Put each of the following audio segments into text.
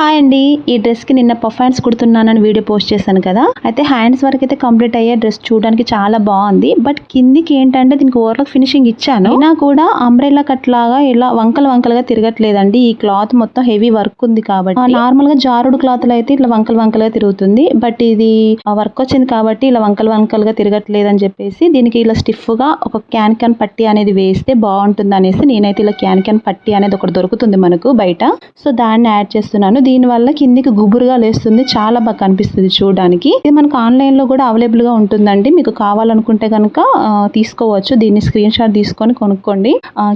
Hi అండి, ఈ dress కి నిన్న పఫ్ హ్యాండ్స్ కుడుతున్నానని వీడియో పోస్ట్ చేశాను కదా. అయితే హ్యాండ్స్ వరకు అయితే కంప్లీట్ అయ్యే డ్రెస్ చూడడానికి చాలా బాగుంది. బట్ కిందికి ఏంటంటే దీనికి ఓవర్లాక్ ఫినిషింగ్ ఇచ్చాను, అయినా కూడా అంబ్రెల్లా కట్ లాగా ఇలా వంకలుగా తిరగట్లేదండి. ఈ క్లాత్ మొత్తం హెవీ వర్క్ ఉంది కాబట్టి. నార్మల్ గా జారుడు క్లాత్ లో అయితే ఇట్లా వంకలుగా తిరుగుతుంది. బట్ ఇది వర్క్ వచ్చింది కాబట్టి ఇలా వంకలుగా తిరగట్లేదు అని చెప్పేసి దీనికి ఇలా స్టిఫ్ గా ఒక క్యాన్ పట్టి అనేది వేస్తే బాగుంటుంది అనేసి నేనైతే ఇలా క్యాన్ పట్టి అనేది ఒకటి దొరుకుతుంది మనకు బయట. సో దాన్ని యాడ్ చేస్తున్నాను. దీని వల్ల కిందికి గుబురుగా లేస్తుంది, చాలా బాగా కనిపిస్తుంది చూడడానికి. ఇది మనకు ఆన్లైన్ లో కూడా అవైలబుల్ గా ఉంటుందండి. మీకు కావాలనుకుంటే కనుక తీసుకోవచ్చు. దీన్ని స్క్రీన్ షాట్ తీసుకొని కొనుక్కోండి.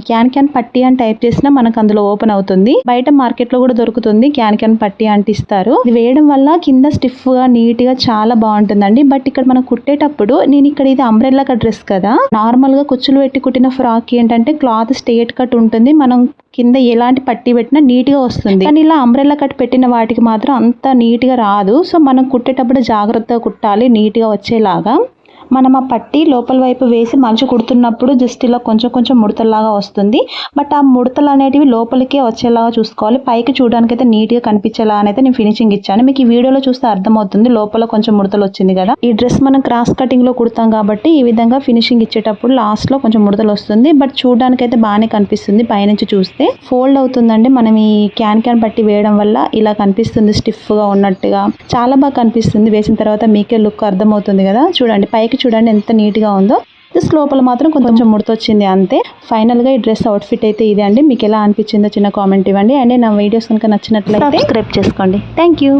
క్యాన్ పట్టి అని టైప్ చేసినా మనకు అందులో ఓపెన్ అవుతుంది. బయట మార్కెట్ లో కూడా దొరుకుతుంది క్యాన్ పట్టి అంటిస్తారు. ఇది వేయడం వల్ల కింద స్టిఫ్ గా నీట్ గా చాలా బాగుంటుందండి. బట్ ఇక్కడ మనం కుట్టేటప్పుడు నేను ఇక్కడ ఇది అంబ్రెల్లా కట్ డ్రెస్ కదా, నార్మల్ గా కుచ్చులు పెట్టి కుట్టిన ఫ్రాక్ ఏంటంటే క్లాత్ స్ట్రెయిట్ కట్ ఉంటుంది. మనం కింద ఎలాంటి పట్టి పెట్టినా నీట్ గా వస్తుంది. కానీ ఇలా అంబ్రెల్లా కట్ పెట్టిన వాటికి మాత్రం అంత నీట్ గా రాదు. సో మనం కుట్టేటప్పుడు జాగ్రత్తగా కుట్టాలి నీట్ గా వచ్చేలాగా. మనం ఆ పట్టి లోపల వైపు వేసి మంచు కుడుతున్నప్పుడు జస్ట్ ఇలా కొంచెం ముడతలాగా వస్తుంది. బట్ ఆ ముడతలు అనేటివి లోపలికే వచ్చేలాగా చూసుకోవాలి. పైకి చూడడానికి అయితే నీట్ గా కనిపించేలా అయితే నేను ఫినిషింగ్ ఇచ్చాను. మీకు ఈ వీడియోలో చూస్తే అర్థమవుతుంది లోపల కొంచెం ముడతలు వచ్చింది కదా. ఈ డ్రెస్ మనం క్రాస్ కటింగ్ లో కుడతాం కాబట్టి ఈ విధంగా ఫినిషింగ్ ఇచ్చేటప్పుడు లాస్ట్ లో కొంచెం ముడతలు వస్తుంది. బట్ చూడడానికి అయితే బాగానే కనిపిస్తుంది. పైనుంచి చూస్తే ఫోల్డ్ అవుతుందండి. మనం ఈ క్యాన్ పట్టి వేయడం వల్ల ఇలా కనిపిస్తుంది, స్టిఫ్ గా ఉన్నట్టుగా చాలా బాగా కనిపిస్తుంది. వేసిన తర్వాత మీకే లుక్ అర్థమవుతుంది కదా. చూడండి పైకి చూడండి ఎంత నీట్ గా ఉందో. జస్ట్ లోపల మాత్రం కొంచెం ముడతొచ్చింది అంతే. ఫైనల్ గా ఈ డ్రెస్ అవుట్ఫిట్ అయితే ఇదే అండి. మీకు ఎలా అనిపించిందో చిన్న కామెంట్ ఇవ్వండి. అండ్ నా వీడియోస్ కనుక నచ్చినట్లయితే సబ్స్క్రైబ్ చేసుకోండి. Thank you.